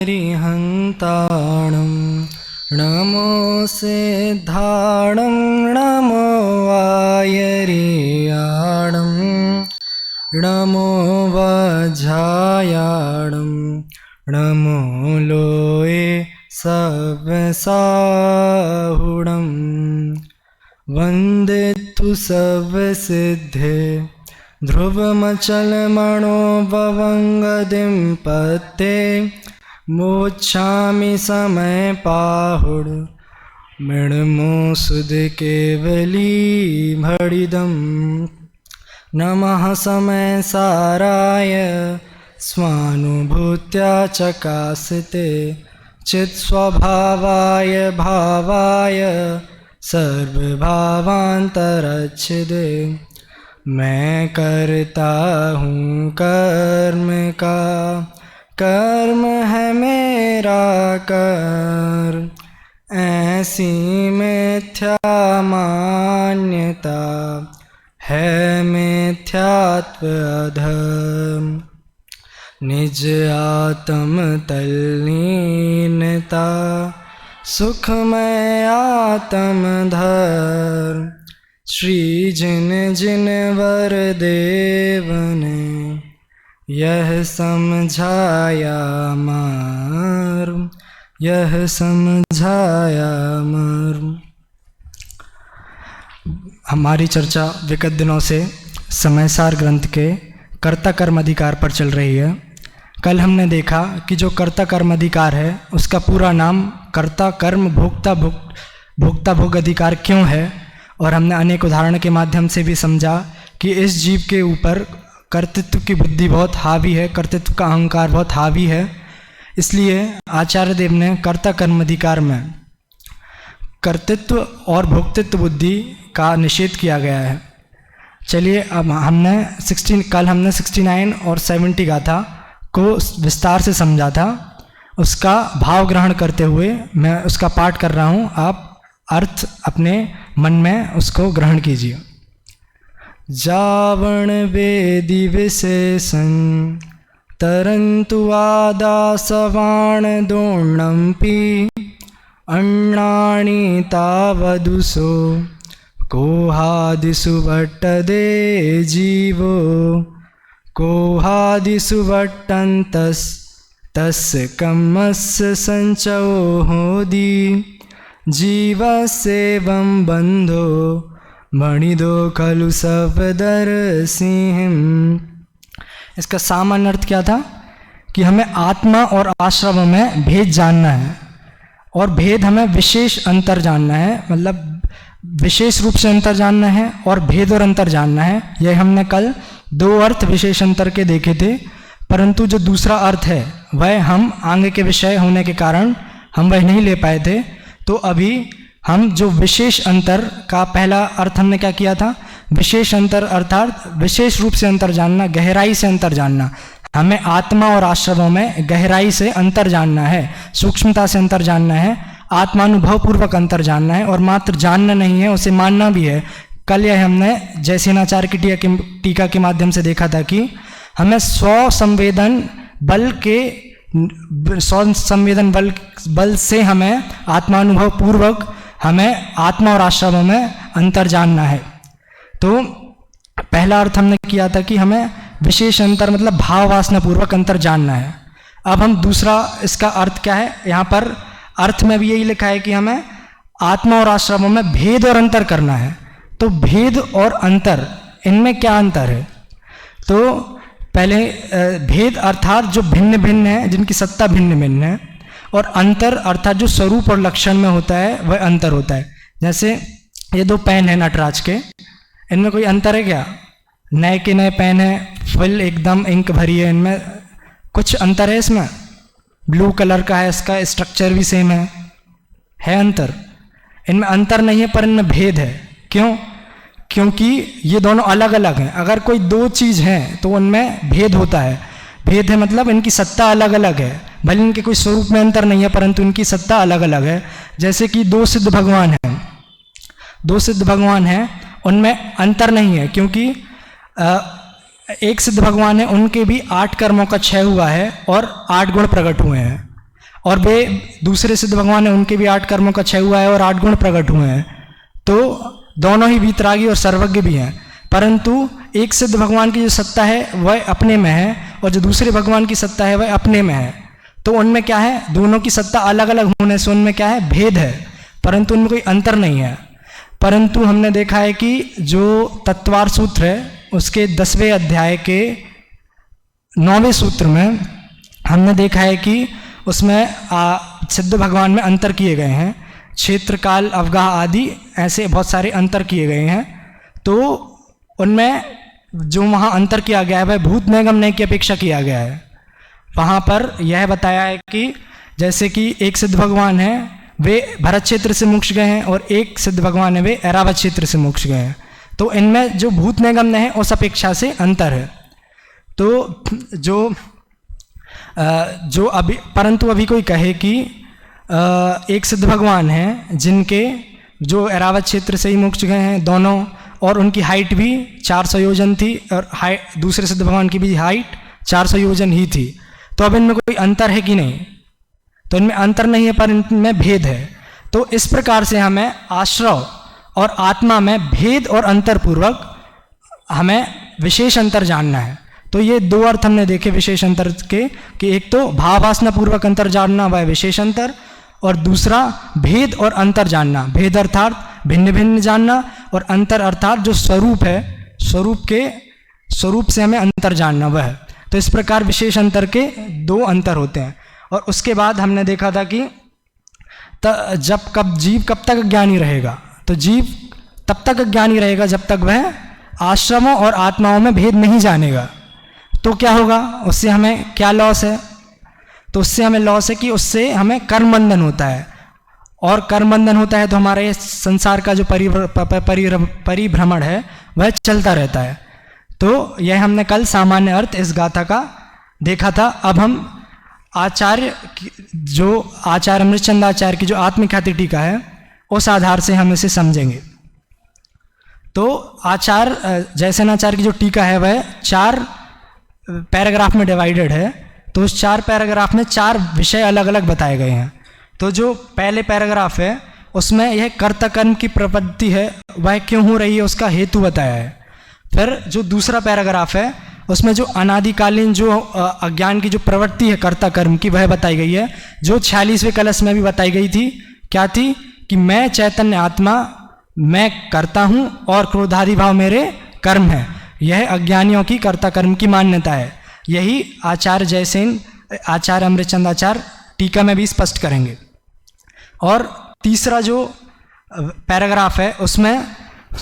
हन्ताणं नमो सिद्धाणं नमो वायरियाणं नमो वज्रायाणं नमो लोये सवसाहुणं वन्दे तु सर्वसिद्धे ध्रुवमचलमणो भवङ्गदिं पते मोक्षामि समय पाहुड मृण्मो सुध केवली भड़िदम नमः समय साराय स्वानुभूत्या चकासिते चित्स्वभावाय भावाय सर्वभावान्तरच्छिदे मैं करता हूँ कर्म का कर्म है मेरा कर ऐसी मिथ्या मान्यता है मिथ्यात्व अधम निज आत्म तल्लीनता सुखमय आत्म धर्म श्री जिन जिन वर देव ने यह समझाया मर्म यह समझाया मर्म। हमारी चर्चा विगत दिनों से समयसार ग्रंथ के कर्ता कर्म अधिकार पर चल रही है। कल हमने देखा कि जो कर्ता कर्म अधिकार है उसका पूरा नाम कर्ता कर्म भोक्ता भोग अधिकार क्यों है, और हमने अनेक उदाहरण के माध्यम से भी समझा कि इस जीव के ऊपर कर्तृत्व की बुद्धि बहुत हावी है, कर्तृत्व का अहंकार बहुत हावी है। इसलिए आचार्य देव ने कर्ता कर्म अधिकार में कर्तृत्व और भोक्तृत्व बुद्धि का निषेध किया गया है। चलिए अब कल हमने 69 और 70 गाथा को विस्तार से समझा था। उसका भाव ग्रहण करते हुए मैं उसका पाठ कर रहा हूँ, आप अर्थ अपने मन में उसको ग्रहण कीजिए। जावण वेदी विशेषं तरन्तु आदासवाण दोण्णम्पि अन्नानि तावदुसो कोहादिषु भट्टदे जीवो कोहादिषु भट्टन्तस्तस्य कम्मस्य संचो होदि जीवस्येवं बन्धो मणिदो खलु सवदर्शिं। इसका सामान्य अर्थ क्या था कि हमें आत्मा और आश्रम में भेद जानना है, और भेद हमें विशेष अंतर जानना है, मतलब विशेष रूप से अंतर जानना है और भेद और अंतर जानना है। यह हमने कल दो अर्थ विशेष अंतर के देखे थे, परंतु जो दूसरा अर्थ है वह हम आगे के विषय होने के कारण हम वह नहीं ले पाए थे। तो अभी हम जो विशेष अंतर का पहला अर्थ हमने क्या किया था, विशेष अंतर अर्थात विशेष रूप से अंतर जानना, गहराई से अंतर जानना। हमें आत्मा और आश्रमों में गहराई से अंतर जानना है, सूक्ष्मता से अंतर जानना है, आत्मानुभव पूर्वक अंतर जानना है, और मात्र जानना नहीं है, उसे मानना भी है। कल यह हमने जयसेनाचार्य की टीका के माध्यम से देखा था कि हमें स्वसंवेदन बल से हमें आत्मानुभव पूर्वक हमें आत्मा और आश्रमों में अंतर जानना है। तो पहला अर्थ हमने किया था कि हमें विशेष अंतर मतलब भाव वासना पूर्वक अंतर जानना है। अब हम दूसरा इसका अर्थ क्या है, यहाँ पर अर्थ में भी यही लिखा है कि हमें आत्मा और आश्रमों में भेद और अंतर करना है। तो भेद और अंतर, इनमें क्या अंतर है? तो पहले भेद अर्थात जो भिन्न भिन्न है, जिनकी सत्ता भिन्न भिन्न है, और अंतर अर्थात जो स्वरूप और लक्षण में होता है वह अंतर होता है। जैसे ये दो पेन है नटराज के, इनमें कोई अंतर है क्या? नए के नए पेन है, फुल एकदम इंक भरी है, इनमें कुछ अंतर है? इसमें ब्लू कलर का है, इसका स्ट्रक्चर भी सेम है अंतर? इनमें अंतर नहीं है, पर इनमें भेद है। क्यों? क्योंकि ये दोनों अलग अलग हैं। अगर कोई दो चीज़ हैं तो उनमें भेद होता है। भेद है मतलब इनकी सत्ता अलग अलग है, भले इनके कोई स्वरूप में अंतर नहीं है, परंतु इनकी सत्ता अलग अलग है। जैसे कि दो सिद्ध भगवान हैं, उनमें अंतर नहीं है, क्योंकि एक सिद्ध भगवान है, उनके भी 8 कर्मों का क्षय हुआ है और 8 गुण प्रकट हुए हैं। और वे दूसरे सिद्ध भगवान है, उनके भी 8 कर्मों का क्षय हुआ है और 8 गुण प्रकट हुए हैं। तो दोनों ही वीतरागी और सर्वज्ञ भी हैं, परंतु एक सिद्ध भगवान की जो सत्ता है वह अपने में है और जो दूसरे भगवान की सत्ता है वह अपने में है। तो उनमें क्या है, दोनों की सत्ता अलग अलग होने से उनमें क्या है, भेद है, परंतु उनमें कोई अंतर नहीं है। परंतु हमने देखा है कि जो तत्वार सूत्र है उसके 10वें अध्याय के 9वें सूत्र में हमने देखा है कि उसमें सिद्ध भगवान में अंतर किए गए हैं, क्षेत्र काल अवगाह आदि ऐसे बहुत सारे अंतर किए गए हैं। तो उनमें जो वहाँ अंतर किया गया है वह भूत निगम नय की अपेक्षा किया गया है। वहाँ पर यह बताया है कि जैसे कि एक सिद्ध भगवान है वे भरत क्षेत्र से मोक्ष गए हैं और एक सिद्ध भगवान है वे ऐरावत क्षेत्र से मोक्ष गए हैं। तो इनमें जो भूत निगम नय है उस अपेक्षा से अंतर है। तो जो अभी परंतु अभी कोई कहे कि एक सिद्ध भगवान हैं जिनके जो ऐरावत क्षेत्र से ही मोक्ष गए हैं दोनों, और उनकी हाइट भी 400 योजन थी और दूसरे सिद्ध भगवान की भी हाइट 400 योजन ही थी। तो अब इनमें कोई अंतर है कि नहीं? तो इनमें अंतर नहीं है, पर इनमें भेद है। तो इस प्रकार से हमें आश्रव और आत्मा में भेद और अंतर पूर्वक हमें विशेष अंतर जानना है। तो ये 2 अर्थ हमने देखे विशेष अंतर के, कि एक तो भावासना पूर्वक अंतर जानना वह विशेष अंतर, और दूसरा भेद और अंतर जानना। भेद अर्थात भिन्न भिन्न जानना, और अंतर अर्थात जो स्वरूप है, स्वरूप से हमें अंतर जानना वह। तो इस प्रकार विशेष अंतर के 2 अंतर होते हैं। और उसके बाद हमने देखा था कि जीव कब तक ज्ञानी रहेगा, तो जीव तब तक ज्ञानी रहेगा जब तक वह आश्रमों और आत्माओं में भेद नहीं जानेगा। तो क्या होगा, उससे हमें क्या लॉस है? तो उससे हमें लॉस है कि उससे हमें कर्म बंधन होता है, और कर्म बंधन होता है तो हमारे संसार का जो परिभ्रमण है वह चलता रहता है। तो यह हमने कल सामान्य अर्थ इस गाथा का देखा था। अब हम आचार्य अमृतचंद आचार्य की जो आत्मख्याति टीका है उस आधार से हम इसे समझेंगे। तो आचार्य जयसेनाचार्य की जो टीका है वह 4 पैराग्राफ में डिवाइडेड है। तो उस 4 पैराग्राफ में 4 विषय अलग अलग बताए गए हैं। तो जो पहले पैराग्राफ है उसमें यह कर्ता कर्म की प्रवृत्ति है वह क्यों हो रही है उसका हेतु बताया है। फिर जो दूसरा पैराग्राफ है उसमें जो अनादिकालीन जो अज्ञान की जो प्रवृत्ति है कर्ता कर्म की वह बताई गई है, जो 46वें कलश में भी बताई गई थी। क्या थी कि मैं चैतन्य आत्मा, मैं करता हूँ और क्रोधादि भाव मेरे कर्म है। यह अज्ञानियों की कर्ता कर्म की मान्यता है। यही आचार्य अमृतचंद आचार्य टीका में भी स्पष्ट करेंगे। और तीसरा जो पैराग्राफ है उसमें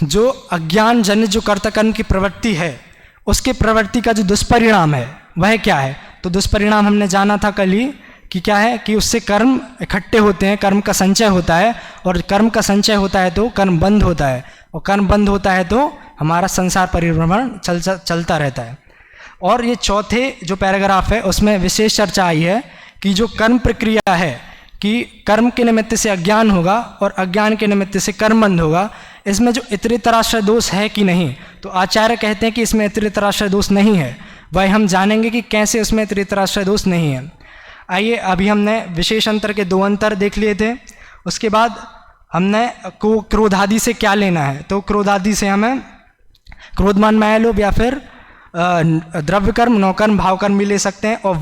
जो अज्ञान जन्य जो कर्ता कर्म की प्रवृत्ति है उसके प्रवृत्ति का जो दुष्परिणाम है वह क्या है। तो दुष्परिणाम हमने जाना था कल ही कि क्या है कि उससे कर्म इकट्ठे होते हैं, कर्म का संचय होता है, और कर्म का संचय होता है तो कर्म बंद होता है, और कर्म बंद होता है तो हमारा संसार परिभ्रमण चलता रहता है। और ये चौथे जो पैराग्राफ है उसमें विशेष चर्चा आई है कि जो कर्म प्रक्रिया है कि कर्म के निमित्त से अज्ञान होगा और अज्ञान के निमित्त से कर्म बंद होगा, इसमें जो इतरेतराश्रय दोष है कि नहीं। तो आचार्य कहते हैं कि इसमें इतरेतराश्रय दोष नहीं है। वह हम जानेंगे कि कैसे उसमें इतरेतराश्रय दोष नहीं है। आइए, अभी हमने विशेष अंतर के 2 अंतर देख लिए थे। उसके बाद हमने क्रोधादि से क्या लेना है। तो क्रोधादि से हमें क्रोधमान माया लोभ या फिर द्रव्य कर्म, नौकर्म, भाव कर्म भी ले सकते हैं। और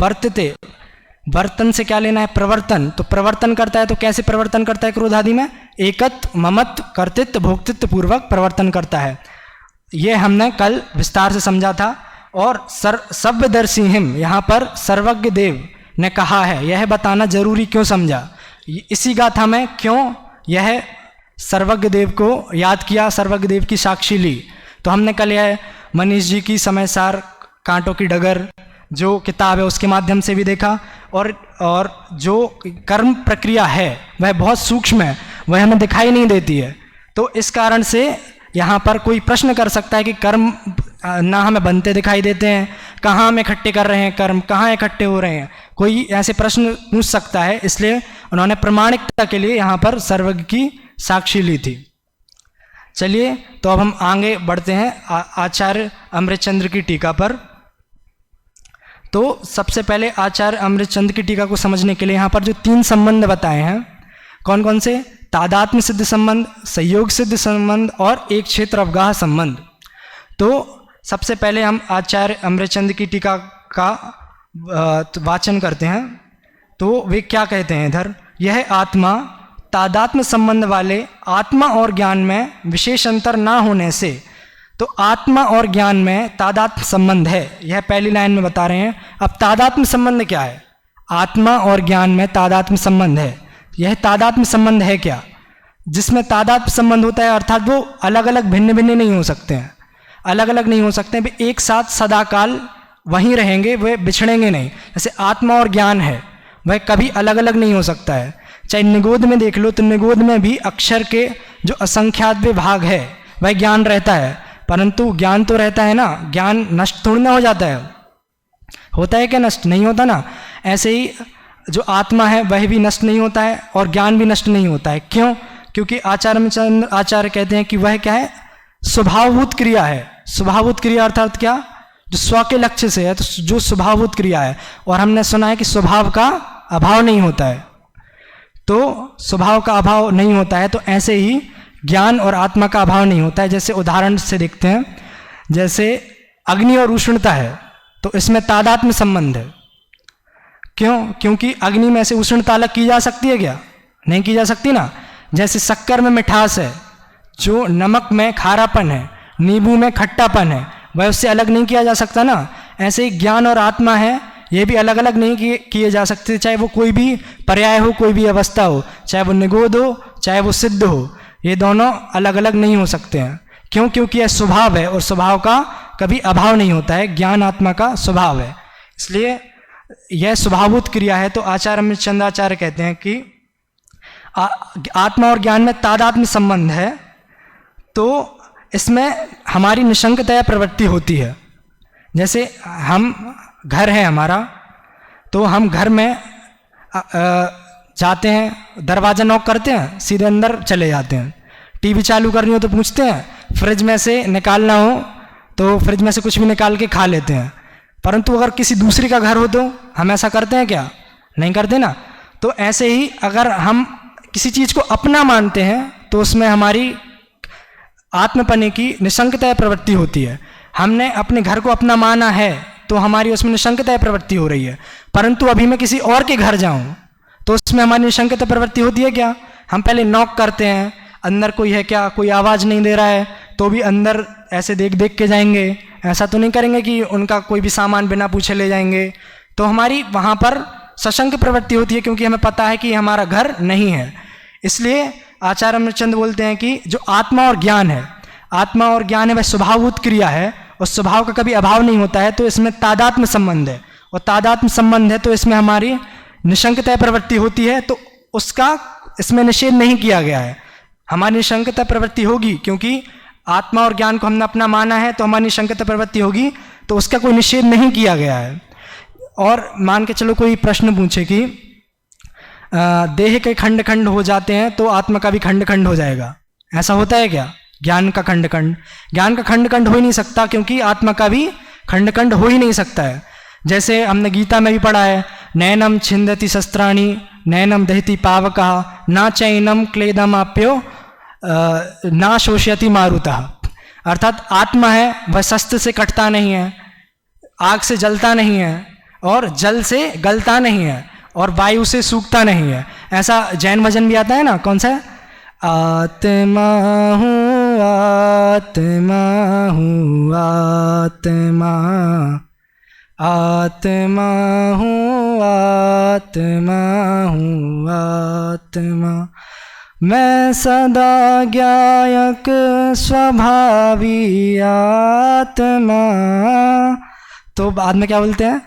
वर्तन से क्या लेना है, प्रवर्तन। तो प्रवर्तन करता है तो कैसे प्रवर्तन करता है क्रोधादि में, एकत्व ममत्व कर्तृत्व भोक्तृत्व पूर्वक प्रवर्तन करता है। ये हमने कल विस्तार से समझा था। और सव्यदर्शी हिम यहाँ पर सर्वज्ञ देव ने कहा है, यह बताना जरूरी क्यों समझा। इसी गाथा में क्यों यह सर्वज्ञ देव को याद किया, सर्वज्ञ देव की साक्षी ली। तो हमने कल यह मनीष जी की समय सार कांटों की डगर जो किताब है उसके माध्यम से भी देखा। और जो कर्म प्रक्रिया है वह बहुत सूक्ष्म है, वह हमें दिखाई नहीं देती है। तो इस कारण से यहाँ पर कोई प्रश्न कर सकता है कि कर्म ना हमें बनते दिखाई देते हैं, कहाँ हम इकट्ठे कर रहे हैं कर्म, कहाँ इकट्ठे हो रहे हैं, कोई ऐसे प्रश्न पूछ सकता है। इसलिए उन्होंने प्रमाणिकता के लिए यहाँ पर सर्वज्ञ की साक्षी ली थी। चलिए, तो अब हम आगे बढ़ते हैं आचार्य अमृतचंद्र की टीका पर। तो सबसे पहले आचार्य अमृतचंद की टीका को समझने के लिए यहाँ पर जो 3 संबंध बताए हैं, कौन कौन से? तादात्म्य सिद्ध संबंध, संयोग सिद्ध संबंध और एक क्षेत्र अवगाह संबंध। तो सबसे पहले हम आचार्य अमृतचंद की टीका का वाचन करते हैं। तो वे क्या कहते हैं इधर? यह आत्मा तादात्म्य संबंध वाले आत्मा और ज्ञान में विशेष अंतर ना होने से, तो आत्मा और ज्ञान में तादात्म्य संबंध है, यह पहली लाइन में बता रहे हैं। अब तादात्म्य संबंध क्या है? आत्मा और ज्ञान में तादात्म्य संबंध है। यह तादात्म्य संबंध है क्या? जिसमें तादात्म्य संबंध होता है अर्थात वो अलग अलग भिन्न भिन्न नहीं हो सकते हैं, अलग अलग नहीं हो सकते हैं, वे एक साथ सदाकाल वहीं रहेंगे, वे बिछड़ेंगे नहीं। जैसे आत्मा और ज्ञान है, वह कभी अलग अलग नहीं हो सकता है। चाहे निगोद में देख लो तो निगोद में भी अक्षर के जो असंख्यात भाग है वह ज्ञान रहता है, परंतु ज्ञान तो रहता है ना, ज्ञान नष्ट थोड़ी ना हो जाता है। होता है क्या? नष्ट नहीं होता ना। ऐसे ही जो आत्मा है वह भी नष्ट नहीं होता है और ज्ञान भी नष्ट नहीं होता है। क्यों? क्योंकि आचार्य कहते हैं कि वह क्या है? स्वभावभूत क्रिया है। स्वभावभूत क्रिया अर्थात क्या? जो स्व के लक्ष्य से है, तो जो स्वभावभूत क्रिया है। और हमने सुना है कि स्वभाव का अभाव नहीं होता है, तो स्वभाव का अभाव नहीं होता है, तो ऐसे ही ज्ञान और आत्मा का अभाव नहीं होता है। जैसे उदाहरण से देखते हैं, जैसे अग्नि और उष्णता है, तो इसमें तादात्म्य संबंध है। क्यों? क्योंकि अग्नि में से उष्णता अलग की जा सकती है क्या? नहीं की जा सकती ना। जैसे शक्कर में मिठास है, जो नमक में खारापन है, नींबू में खट्टापन है, वह उससे अलग नहीं किया जा सकता ना। ऐसे ही ज्ञान और आत्मा है, ये भी अलग अलग नहीं किए जा सकते, चाहे वो कोई भी पर्याय हो, कोई भी अवस्था हो, चाहे वो निगोद हो, चाहे वो सिद्ध हो, ये दोनों अलग अलग नहीं हो सकते हैं। क्यों? क्योंकि यह स्वभाव है और स्वभाव का कभी अभाव नहीं होता है। ज्ञान आत्मा का स्वभाव है, इसलिए यह स्वभावभूत क्रिया है। तो आचार्य अमृतचंद्राचार्य कहते हैं कि आत्मा और ज्ञान में तादात्म्य संबंध है, तो इसमें हमारी निशंकतया प्रवृत्ति होती है। जैसे हम घर है हमारा, तो हम घर में जाते हैं, दरवाज़ा नॉक करते हैं, सीधे अंदर चले जाते हैं। टीवी चालू करनी हो तो पूछते हैं, फ्रिज में से निकालना हो तो फ्रिज में से कुछ भी निकाल के खा लेते हैं। परंतु अगर किसी दूसरे का घर हो तो हम ऐसा करते हैं क्या? नहीं करते ना। तो ऐसे ही अगर हम किसी चीज़ को अपना मानते हैं तो उसमें हमारी आत्मपने की निशंकतया प्रवृत्ति होती है। हमने अपने घर को अपना माना है तो हमारी उसमें निशंकतया प्रवृत्ति हो रही है। परंतु अभी मैं किसी और के घर जाऊं तो उसमें हमारी निशंकतया प्रवृत्ति होती है क्या? हम पहले नॉक करते हैं, अंदर कोई है क्या, कोई आवाज़ नहीं दे रहा है तो भी अंदर ऐसे देख देख के जाएंगे। ऐसा तो नहीं करेंगे कि उनका कोई भी सामान बिना पूछे ले जाएंगे। तो हमारी वहाँ पर सशंक प्रवृत्ति होती है, क्योंकि हमें पता है कि हमारा घर नहीं है। इसलिए आचार्य अमृतचंद बोलते हैं कि जो आत्मा और ज्ञान है, आत्मा और ज्ञान है वह स्वभावभूत क्रिया है और स्वभाव का कभी अभाव नहीं होता है। तो इसमें तादात्म्य संबंध है, और तादात्म्य संबंध है तो इसमें हमारी निशंकतया प्रवृत्ति होती है, तो उसका इसमें निषेध नहीं किया गया है। हमारी निशंकतया प्रवृत्ति होगी, क्योंकि आत्मा और ज्ञान को हमने अपना माना है तो हमारी निशंकतया प्रवृत्ति होगी, तो उसका कोई निषेध नहीं किया गया है। और मान के चलो कोई प्रश्न पूछे कि देह के खंड खंड हो जाते हैं तो आत्मा का भी खंड खंड हो जाएगा, ऐसा होता है क्या? ज्ञान का खंड खंड, ज्ञान का खंड खंड हो ही नहीं सकता, क्योंकि आत्मा का भी खंड खंड हो ही नहीं सकता है। जैसे हमने गीता में भी पढ़ा है, नैनम छिंदति शस्त्राणि नैनम दहति पावकः ना चैनम क्लेदमाप्यो ना शोषयति मारुतः। अर्थात आत्मा है वह शस्त्र से कटता नहीं है, आग से जलता नहीं है, और जल से गलता नहीं है, और वायु से सूखता नहीं है। ऐसा जैन भजन भी आता है ना, कौन सा है? आत्मा हूँ आत्मा हूँ आत्मा, आत्मा हूँ आत्मा हूँ आत्मा, मैं सदा ज्ञायक स्वभावी आत्मा। तो बाद में क्या बोलते हैं,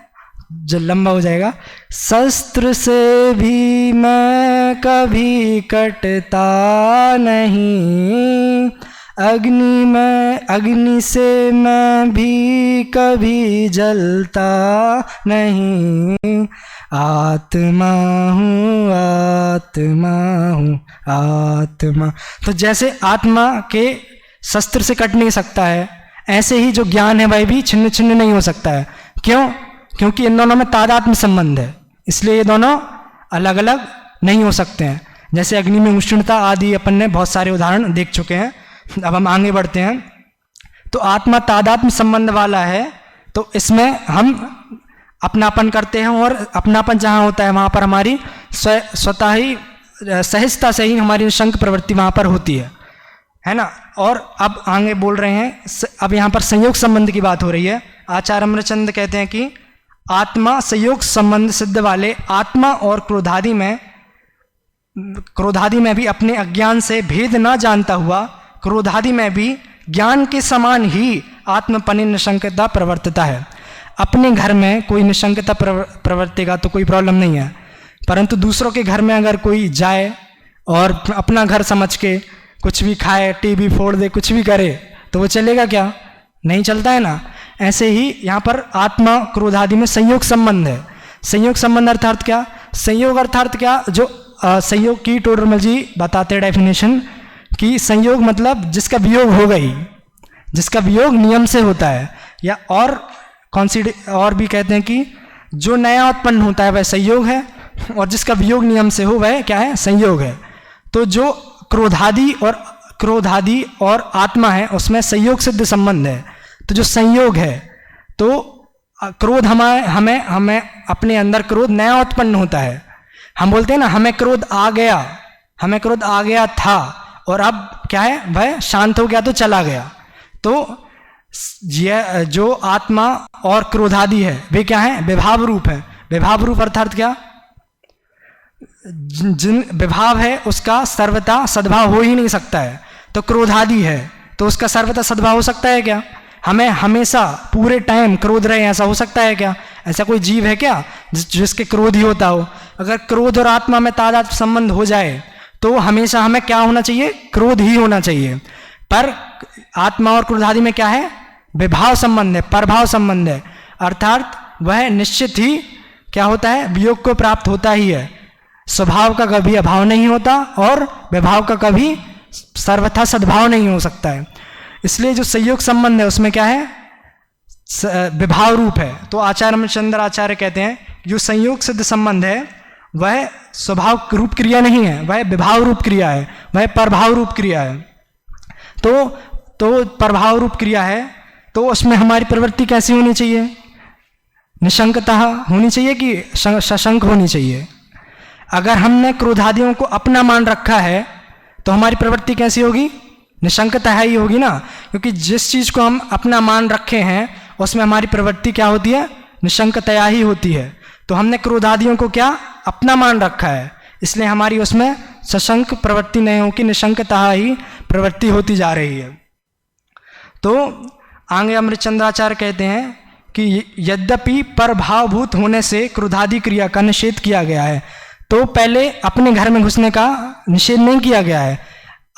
जो लंबा हो जाएगा, शस्त्र से भी मैं कभी कटता नहीं, अग्नि से मैं भी कभी जलता नहीं, आत्मा हूँ आत्मा हूँ आत्मा। तो जैसे आत्मा के शस्त्र से कट नहीं सकता है, ऐसे ही जो ज्ञान है वह भी छिन्न छिन्न नहीं हो सकता है। क्यों? क्योंकि इन दोनों में तादात्म्य संबंध है, इसलिए ये दोनों अलग अलग नहीं हो सकते हैं। जैसे अग्नि में उष्णता आदि अपन ने बहुत सारे उदाहरण देख चुके हैं। अब हम आगे बढ़ते हैं। तो आत्मा तादात्म्य संबंध वाला है, तो इसमें हम अपनापन करते हैं, और अपनापन जहाँ होता है वहाँ पर हमारी स्वतः ही सहजता से ही हमारी निशंक प्रवृत्ति वहाँ पर होती है ना। और अब आगे बोल रहे हैं, अब यहाँ पर संयोग संबंध की बात हो रही है। आचार्य अमरचंद कहते हैं कि आत्मा संयोग संबंध सिद्ध वाले आत्मा और क्रोधादि में भी अपने अज्ञान से भेद न जानता हुआ क्रोधादि में भी ज्ञान के समान ही आत्मपनि निशंकता प्रवर्तता है। अपने घर में कोई निशंकता प्रवर्तेगा तो कोई प्रॉब्लम नहीं है, परंतु दूसरों के घर में अगर कोई जाए और अपना घर समझ के कुछ भी खाए, टीवी फोड़ दे, कुछ भी करे, तो वो चलेगा क्या? नहीं चलता है ना। ऐसे ही यहाँ पर आत्मा क्रोधादि में संयोग संबंध है। संयोग संबंध अर्थात क्या? संयोग अर्थात क्या? जो संयोग की टोडरमल जी बताते हैं डेफिनेशन कि संयोग मतलब जिसका वियोग होगा ही, जिसका वियोग नियम से होता है, या और भी कहते हैं कि जो नया उत्पन्न होता है वह संयोग है, और जिसका वियोग नियम से हो वह क्या है? संयोग है। तो जो क्रोधादि और आत्मा है उसमें संयोग सिद्ध संबंध है। तो जो संयोग है, तो क्रोध हमें अपने अंदर क्रोध नया उत्पन्न होता है। हम बोलते हैं ना हमें क्रोध आ गया था, और अब क्या है? वह शांत हो गया तो चला गया। तो यह जो आत्मा और क्रोधादि है वे क्या है? विभाव रूप है। विभाव रूप अर्थात क्या? जिन विभाव है उसका सर्वथा सद्भाव हो ही नहीं सकता है। तो क्रोधादि है तो उसका सर्वथा सद्भाव हो सकता है क्या? हमें हमेशा पूरे टाइम क्रोध रहे, ऐसा हो सकता है क्या? ऐसा कोई जीव है क्या जिसके क्रोध ही होता हो? अगर क्रोध और आत्मा में तादात्म्य संबंध हो जाए तो हमेशा हमें क्या होना चाहिए? क्रोध ही होना चाहिए। पर आत्मा और क्रोधादि में क्या है? विभाव संबंध है, प्रभाव संबंध है, अर्थात वह निश्चित ही क्या होता है? वियोग को प्राप्त होता ही है। स्वभाव का कभी अभाव नहीं होता और विभाव का कभी सर्वथा सद्भाव नहीं हो सकता है। इसलिए जो संयोग संबंध है उसमें क्या है? विभाव रूप है। तो आचार्य रामचंद्र आचार्य कहते हैं जो संयोग सिद्ध संबंध है वह स्वभाव रूप क्रिया नहीं है, वह विभाव रूप क्रिया है, वह प्रभाव रूप क्रिया है। तो प्रभाव रूप क्रिया है, तो उसमें हमारी प्रवृत्ति कैसी होनी चाहिए? निशंकता होनी चाहिए कि सशंक होनी चाहिए? अगर हमने क्रोधादियों को अपना मान रखा है तो हमारी प्रवृत्ति कैसी होगी? निशंकता ही होगी ना, क्योंकि जिस चीज को हम अपना मान रखे हैं उसमें हमारी प्रवृत्ति क्या होती है? निशंकता ही होती है। तो हमने क्रोधादियों को क्या अपना मान रखा है, इसलिए हमारी उसमें सशंक प्रवृत्ति नहीं होगी, निशंकता ही प्रवृत्ति होती जा रही है। तो आगे अमृतचंद्राचार्य कहते हैं कि यद्यपि परभावभूत होने से क्रोधादि क्रिया का निषेध किया गया है, तो पहले अपने घर में घुसने का निषेध नहीं किया गया है।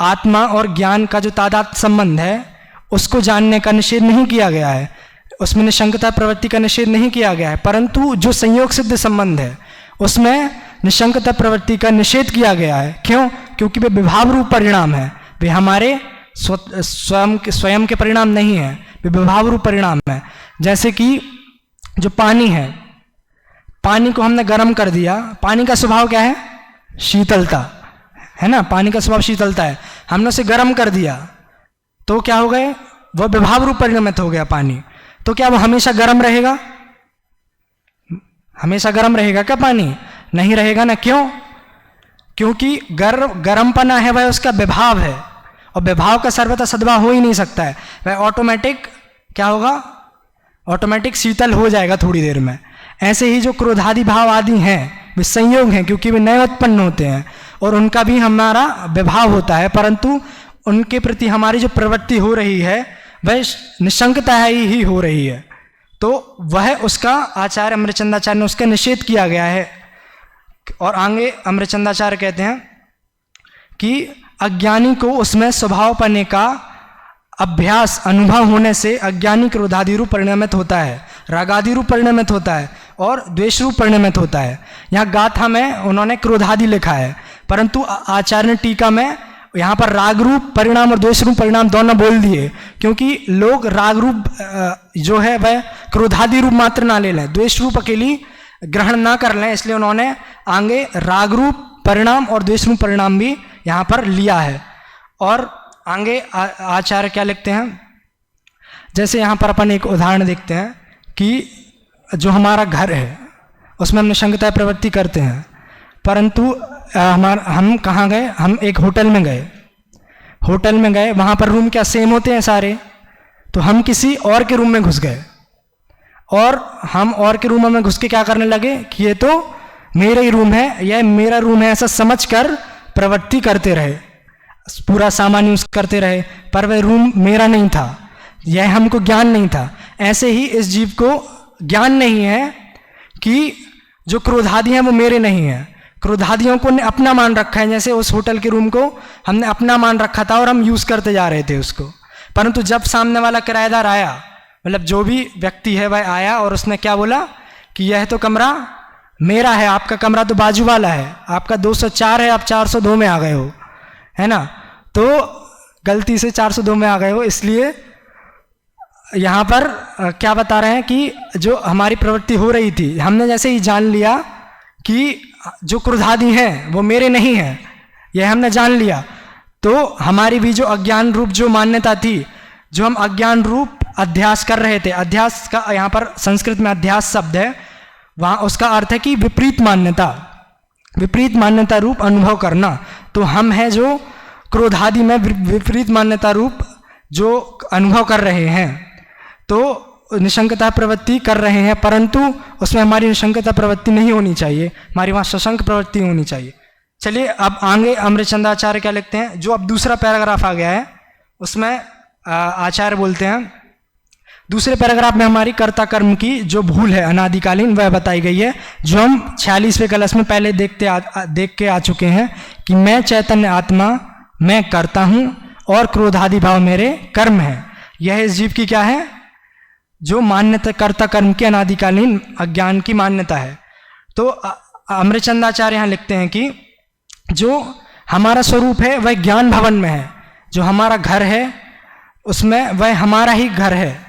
आत्मा और ज्ञान का जो तादात्म्य संबंध है उसको जानने का निषेध नहीं किया गया है, उसमें निशंकता प्रवृत्ति का निषेध नहीं किया गया है, परंतु जो संयोग सिद्ध संबंध है उसमें निशंकता प्रवृत्ति का निषेध किया गया है। क्यों? क्योंकि वे विभाव रूप परिणाम है, वे हमारे स्वयं के परिणाम नहीं है, वे विभाव रूप परिणाम है। जैसे कि जो पानी है, पानी को हमने गर्म कर दिया, पानी का स्वभाव क्या है? शीतलता है ना, पानी का स्वभाव शीतलता है। हमने उसे गर्म कर दिया तो क्या हो गए? वह विभाव रूप परिणमित हो गया पानी। तो क्या वो हमेशा गर्म रहेगा? हमेशा गर्म रहेगा क्या पानी? नहीं रहेगा ना। क्यों? क्योंकि गर्मपना है वह उसका विभाव है, और विभाव का सर्वथा सद्भाव हो ही नहीं सकता है। वह ऑटोमेटिक क्या होगा? ऑटोमेटिक शीतल हो जाएगा थोड़ी देर में। ऐसे ही जो क्रोधादि भाव आदि हैं वे संयोग हैं, क्योंकि वे नए उत्पन्न होते हैं और उनका भी हमारा विभाव होता है, परंतु उनके प्रति हमारी जो प्रवृत्ति हो रही है वह निशंकता ही हो रही है। तो वह उसका आचार्य अमृतचंद्राचार्य ने उसका निषेध किया गया है। और आगे अमृतचंद्राचार्य कहते हैं कि अज्ञानी को उसमें स्वभाव पाने का अभ्यास अनुभव होने से अज्ञानी क्रोधादि रूप परिणमित होता है, रागादि रूप परिणमित होता है और द्वेष रूप परिणमित होता है। यहाँ गाथा में उन्होंने क्रोधादि लिखा है, परंतु आचार्य ने टीका में यहाँ पर राग रूप परिणाम और द्वेष रूप परिणाम दोनों बोल दिए, क्योंकि लोग राग रूप जो है वह क्रोधादि रूप मात्र ना ले लें, द्वेष रूप अकेली ग्रहण ना कर लें, इसलिए उन्होंने आगे राग रूप परिणाम और द्वेष रूप परिणाम भी यहाँ पर लिया है। और आगे आचार्य क्या लिखते हैं, जैसे यहाँ पर अपन एक उदाहरण देखते हैं कि जो हमारा घर है उसमें हम निसंगता प्रवृत्ति करते हैं, परंतु हम कहाँ गए, हम एक होटल में गए, वहाँ पर रूम क्या सेम होते हैं सारे, तो हम किसी और के रूम में घुस गए और हम और के रूम में घुस के क्या करने लगे कि ये तो मेरा ही रूम है, यह मेरा रूम है, ऐसा समझकर प्रवृत्ति करते रहे, पूरा सामान यूज करते रहे, पर वह रूम मेरा नहीं था, यह हमको ज्ञान नहीं था। ऐसे ही इस जीव को ज्ञान नहीं है कि जो क्रोधादि हैं वो मेरे नहीं हैं, क्रोधादियों को ने अपना मान रखा है। जैसे उस होटल के रूम को हमने अपना मान रखा था और हम यूज करते जा रहे थे उसको, परंतु जब सामने वाला किराएदार आया, मतलब जो भी व्यक्ति है वह आया और उसने क्या बोला कि यह तो कमरा मेरा है, आपका कमरा तो बाजू वाला है, आपका 204 है, आप 402 में आ गए हो, है ना, तो गलती से 402 में आ गए हो। इसलिए यहाँ पर क्या बता रहे हैं कि जो हमारी प्रवृत्ति हो रही थी, हमने जैसे ही जान लिया कि जो क्रोधादि हैं वो मेरे नहीं हैं, यह हमने जान लिया, तो हमारी भी जो अज्ञान रूप जो मान्यता थी, जो हम अज्ञान रूप अध्यास कर रहे थे, अध्यास का यहाँ पर संस्कृत में अध्यास शब्द है, वहाँ उसका अर्थ है कि विपरीत मान्यता रूप अनुभव करना। तो हम हैं जो क्रोधादि में विपरीत मान्यता रूप जो अनुभव कर रहे हैं, तो निशंकता प्रवृत्ति कर रहे हैं, परंतु उसमें हमारी निशंकता प्रवृत्ति नहीं होनी चाहिए, हमारी वहाँ सशंक प्रवृत्ति होनी चाहिए। चलिए अब आगे अमृतचंद्राचार्य क्या लिखते हैं, जो अब दूसरा पैराग्राफ आ गया है उसमें आचार्य बोलते हैं, दूसरे पैराग्राफ में हमारी कर्ता कर्म की जो भूल है अनादिकालीन वह बताई गई है, जो हम 46वें कलश में पहले देख के आ चुके हैं कि मैं चैतन्य आत्मा, मैं करता हूँ और क्रोधादि भाव मेरे कर्म है। यह इस जीव की क्या है, जो मान्यता कर्ता कर्म की अनादिकालीन अज्ञान की मान्यता है। तो अमृतचंद्राचार्य यहाँ लिखते हैं कि जो हमारा स्वरूप है वह ज्ञान भवन में है, जो हमारा घर है उसमें वह हमारा ही घर है,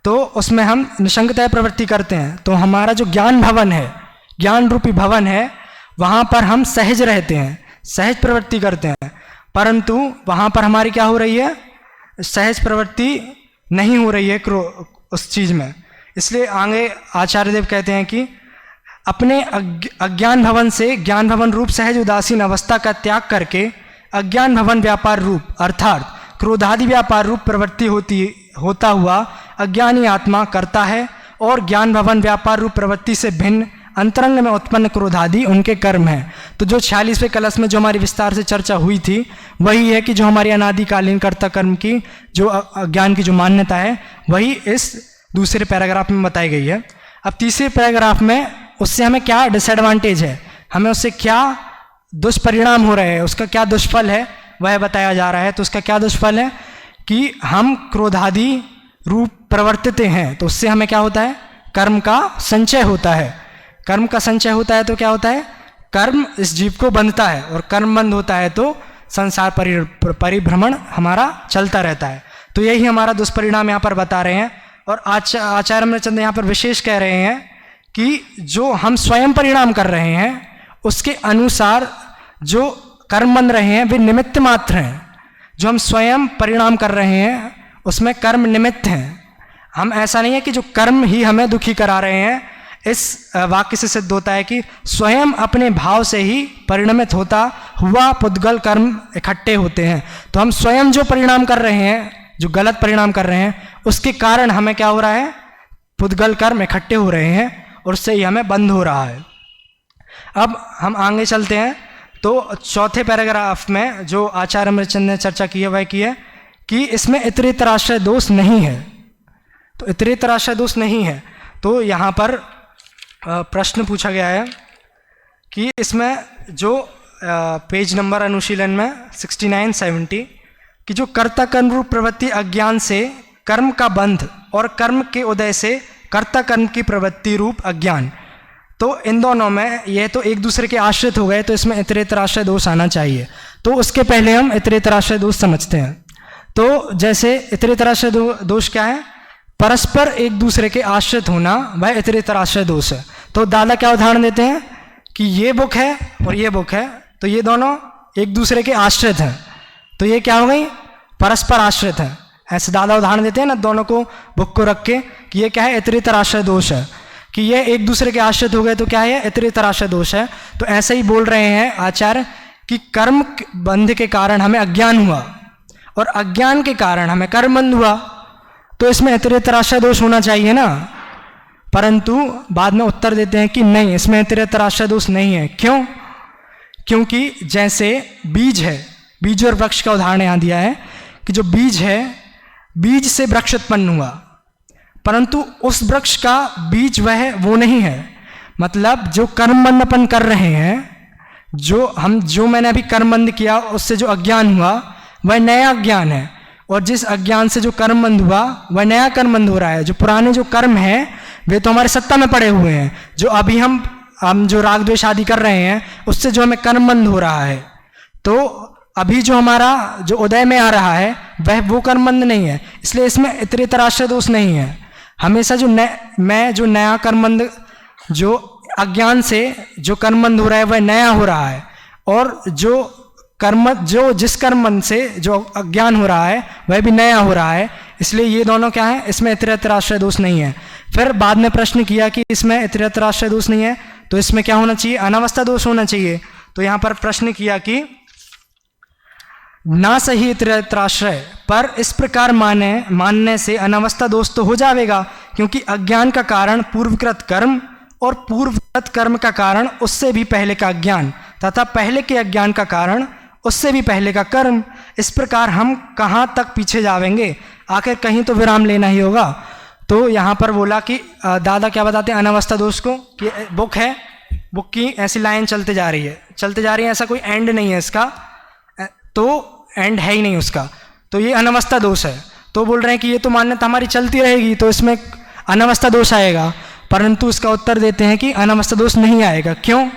तो उसमें हम निशंकता प्रवृत्ति करते हैं। तो हमारा जो ज्ञान भवन है, ज्ञान रूपी भवन है, वहाँ पर हम सहज रहते हैं, सहज प्रवृत्ति करते हैं, परंतु वहाँ पर हमारी क्या हो रही है, सहज प्रवृत्ति नहीं हो रही है उस चीज़ में। इसलिए आगे आचार्य देव कहते हैं कि अपने अज्ञान भवन से ज्ञान भवन रूप सहज उदासीन अवस्था का त्याग करके अज्ञान भवन व्यापार रूप अर्थात क्रोधादि व्यापार रूप प्रवृत्ति होता हुआ अज्ञानी आत्मा करता है, और ज्ञान भवन व्यापार रूप प्रवृत्ति से भिन्न अंतरंग में उत्पन्न क्रोधादि उनके कर्म हैं। तो जो 46वें कलश में जो हमारी विस्तार से चर्चा हुई थी वही है कि जो हमारी अनादिकालीन कर्ता कर्म की जो अज्ञान की जो मान्यता है वही इस दूसरे पैराग्राफ में बताई गई है। अब तीसरे पैराग्राफ में उससे हमें क्या डिसएडवांटेज है, हमें उससे क्या दुष्परिणाम हो रहे हैं, उसका क्या दुष्फल है वह बताया जा रहा है। तो उसका क्या दुष्फल है कि हम क्रोधादि रूप प्रवर्तित हैं, तो उससे हमें क्या होता है, कर्म का संचय होता है। कर्म का संचय होता है तो क्या होता है, कर्म इस जीव को बंधता है, और कर्म बंद होता है तो संसार परिभ्रमण हमारा चलता रहता है। तो यही हमारा दुष्परिणाम यहाँ पर बता रहे हैं। और आचार्य अमृतचंद्र यहाँ पर विशेष कह रहे हैं कि जो हम स्वयं परिणाम कर रहे हैं उसके अनुसार जो कर्म बन रहे हैं वे निमित्त मात्र हैं। जो हम स्वयं परिणाम कर रहे हैं उसमें कर्म निमित्त हैं। हम ऐसा नहीं है कि जो कर्म ही हमें दुखी करा रहे हैं। इस वाक्य से सिद्ध होता है कि स्वयं अपने भाव से ही परिणमित होता हुआ पुद्गल कर्म इकट्ठे होते हैं। तो हम स्वयं जो परिणाम कर रहे हैं, जो गलत परिणाम कर रहे हैं, उसके कारण हमें क्या हो रहा है, पुद्गल कर्म इकट्ठे हो रहे हैं और उससे ही हमें बंद हो रहा है। अब हम आगे चलते हैं। तो चौथे पैराग्राफ में जो आचार्य अमृतचंद्र ने चर्चा की है वह की है कि इसमें इतरेतर आश्रय दोष नहीं है। तो इतरेतर आश्रय दोष नहीं है, तो यहाँ पर प्रश्न पूछा गया है कि इसमें जो पेज नंबर अनुशीलन में 69-70 कि जो कर्ता कर्म रूप प्रवृत्ति अज्ञान से कर्म का बंध और कर्म के उदय से कर्ता कर्म की प्रवृत्ति रूप अज्ञान, तो इन दोनों में यह तो एक दूसरे के आश्रित हो गए, तो इसमें इतरेतर आश्रय दोष आना चाहिए। तो उसके पहले हम इतरेतराश्रय दोष समझते हैं। तो जैसे इतरेतराश्रय दोष क्या है? परस्पर एक दूसरे के आश्रित होना, वह इतरेतराश्रय दोष है। तो दादा क्या उदाहरण देते हैं कि ये बुक है और ये बुक है, तो ये दोनों एक दूसरे के आश्रित हैं, तो ये क्या हो गई? परस्पर आश्रित है। ऐसे दादा उदाहरण देते हैं ना दोनों को, बुक को रख के, कि ये क्या है? इतरेतराश्रय दोष है, कि ये एक दूसरे के आश्रित हो गए, तो क्या है? इतरेतराश्रय दोष है। तो ऐसे ही बोल रहे हैं आचार्य कि कर्म बंध के कारण हमें अज्ञान हुआ और अज्ञान के कारण हमें कर्म बंध हुआ, तो इसमें इतरेतराश्रय दोष होना चाहिए ना। परंतु बाद में उत्तर देते हैं कि नहीं, इसमें इतरेतराश्रय दोष नहीं है। क्यों? क्योंकि जैसे बीज है, बीज और वृक्ष का उदाहरण यहाँ दिया है कि जो बीज है, बीज से वृक्ष उत्पन्न हुआ, परंतु उस वृक्ष का बीज वो नहीं है। मतलब जो कर्मबंध अपन कर रहे हैं, जो मैंने अभी कर्मबंध किया, उससे जो अज्ञान हुआ वह नया अज्ञान है, और जिस अज्ञान से जो कर्मबंध हुआ वह नया कर्मबंध हो रहा है। जो पुराने जो कर्म है वे तो हमारे सत्ता में पड़े हुए हैं, जो अभी हम जो राग द्वेष आदि कर रहे हैं उससे जो हमें कर्मबंध हो रहा है, तो अभी जो हमारा जो उदय में आ रहा है वह वो कर्मबंध नहीं है, इसलिए इसमें इतरेतराश्रय दोष नहीं है। हमेशा जो नया कर्मबंध, जो अज्ञान से जो कर्मबंध हो रहा है वह नया हो रहा है, और जिस कर्मबंध से जो अज्ञान हो रहा है वह भी नया हो रहा है, इसलिए ये दोनों क्या है? इसमें इतरेतराश्रय दोष नहीं है। फिर बाद में प्रश्न किया कि इसमें इतरेतराश्रय दोष नहीं है तो इसमें क्या होना चाहिए? अनवस्था दोष होना चाहिए। तो यहाँ पर प्रश्न किया कि ना सही इतरेतराश्रय, पर इस प्रकार मानने से अनवस्था दोष तो हो जाएगा, क्योंकि अज्ञान का कारण पूर्वकृत कर्म और पूर्वकृत कर्म का कारण उससे भी पहले का अज्ञान तथा पहले के अज्ञान का कारण उससे भी पहले का कर्म। इस प्रकार हम कहाँ तक पीछे जावेंगे? आखिर कहीं तो विराम लेना ही होगा। तो यहाँ पर बोला कि दादा क्या बताते हैं अनवस्था दोष को, कि बुक है, बुक की ऐसी लाइन चलते जा रही है, ऐसा कोई एंड नहीं है इसका, तो एंड है ही नहीं उसका, तो ये अनवस्था दोष है। तो बोल रहे हैं कि ये तो मान्यता हमारी चलती रहेगी, तो इसमें अनवस्था दोष आएगा। परंतु इसका उत्तर देते हैं कि अनवस्था दोष नहीं आएगा। क्यों?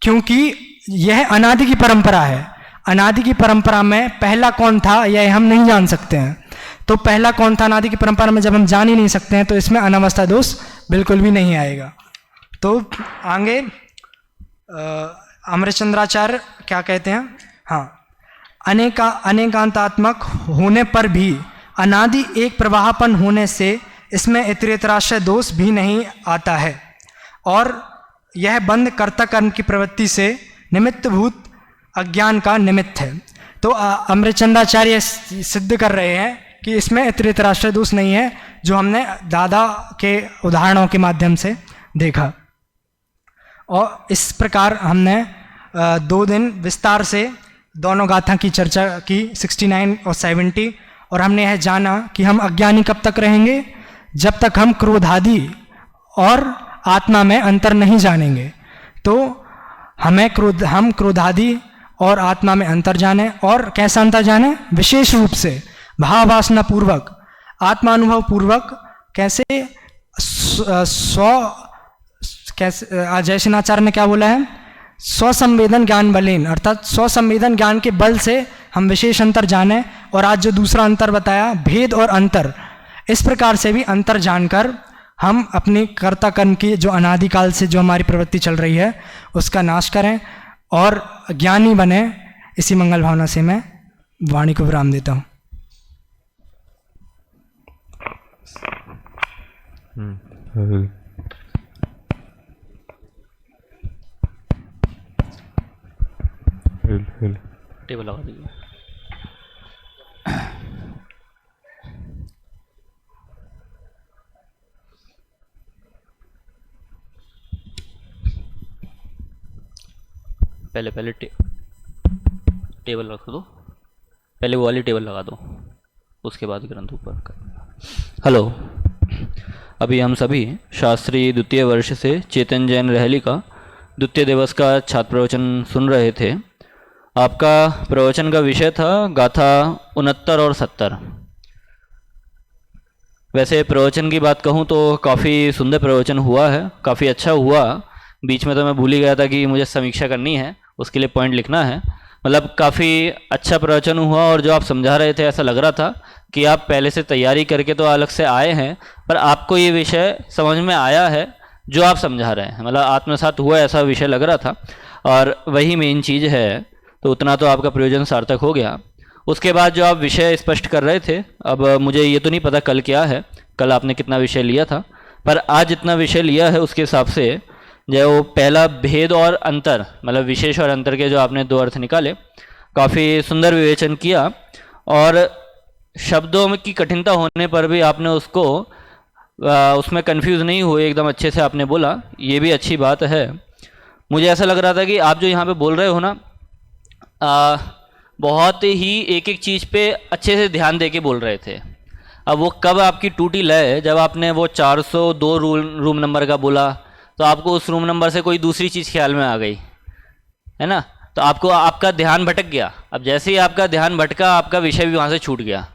क्योंकि यह अनादि की परंपरा है। अनादि की परंपरा में पहला कौन था यह हम नहीं जान सकते हैं, तो पहला कौन था अनादि की परंपरा में जब हम जान ही नहीं सकते हैं, तो इसमें अनवस्था दोष बिल्कुल भी नहीं आएगा। तो आगे अमृतचंद्राचार्य क्या कहते हैं? हाँ, अनेकांतात्मक होने पर भी अनादि एक प्रवाहपन होने से इसमें इतरेतराश्रय दोष भी नहीं आता है, और यह बंध कर्ता कर्म की प्रवृत्ति से निमित्तभूत अज्ञान का निमित्त है। तो अमृतचंद्राचार्य सिद्ध कर रहे हैं कि इसमें इतरेतराश्रय दोष नहीं है, जो हमने दादा के उदाहरणों के माध्यम से देखा। और इस प्रकार हमने 2 दिन विस्तार से दोनों गाथा की चर्चा की, 69 और 70, और हमने यह जाना कि हम अज्ञानी कब तक रहेंगे? जब तक हम क्रोधादि और आत्मा में अंतर नहीं जानेंगे। तो हम क्रोधादि और आत्मा में अंतर जाने, और कैसा अंतर जाने? विशेष रूप से भाववासना पूर्वक, आत्मानुभव पूर्वक, कैसे जयसिंहाचार्य ने क्या बोला है? स्वसंवेदन ज्ञान बलेन, अर्थात स्वसंवेदन ज्ञान के बल से हम विशेष अंतर जाने। और आज जो दूसरा अंतर बताया, भेद और अंतर, इस प्रकार से भी अंतर जानकर हम अपनी कर्ता कर्म की जो अनादिकाल से जो हमारी प्रवृत्ति चल रही है उसका नाश करें और ज्ञानी बने। इसी मंगल भावना से मैं वाणी को विराम देता हूँ। टेबल लगा दीजिए। पहले टेबल रख दो, पहले वो वाली टेबल लगा दो, उसके बाद ग्रंथ ऊपर कर। हेलो, अभी हम सभी शास्त्री द्वितीय वर्ष से चेतन जैन रहली का द्वितीय दिवस का छात्र प्रवचन सुन रहे थे। आपका प्रवचन का विषय था गाथा 69 और 70। वैसे प्रवचन की बात कहूँ तो काफ़ी सुंदर प्रवचन हुआ है, काफ़ी अच्छा हुआ। बीच में तो मैं भूल ही गया था कि मुझे समीक्षा करनी है, उसके लिए पॉइंट लिखना है। मतलब काफ़ी अच्छा प्रवचन हुआ, और जो आप समझा रहे थे ऐसा लग रहा था कि आप पहले से तैयारी करके तो अलग से आए हैं, पर आपको ये विषय समझ में आया है जो आप समझा रहे हैं, मतलब आत्मसात हुआ ऐसा विषय लग रहा था, और वही मेन चीज़ है। तो उतना तो आपका प्रयोजन सार्थक हो गया। उसके बाद जो आप विषय स्पष्ट कर रहे थे, अब मुझे ये तो नहीं पता कल क्या है, कल आपने कितना विषय लिया था, पर आज जितना विषय लिया है उसके हिसाब से जो वो पहला भेद और अंतर, मतलब विशेष और अंतर के जो आपने दो अर्थ निकाले, काफ़ी सुंदर विवेचन किया, और शब्दों में की कठिनता होने पर भी आपने उसको उसमें कंफ्यूज नहीं हुए, एकदम अच्छे से आपने बोला, ये भी अच्छी बात है। मुझे ऐसा लग रहा था कि आप जो यहाँ पे बोल रहे हो ना, बहुत ही एक एक चीज़ पे अच्छे से ध्यान दे के बोल रहे थे। अब वो कब आपकी टूटी लय, जब आपने वो 402 रूम नंबर का बोला, तो आपको उस रूम नंबर से कोई दूसरी चीज़ ख्याल में आ गई, है ना, तो आपको आपका ध्यान भटक गया। अब जैसे ही आपका ध्यान भटका, आपका विषय भी वहाँ से छूट गया।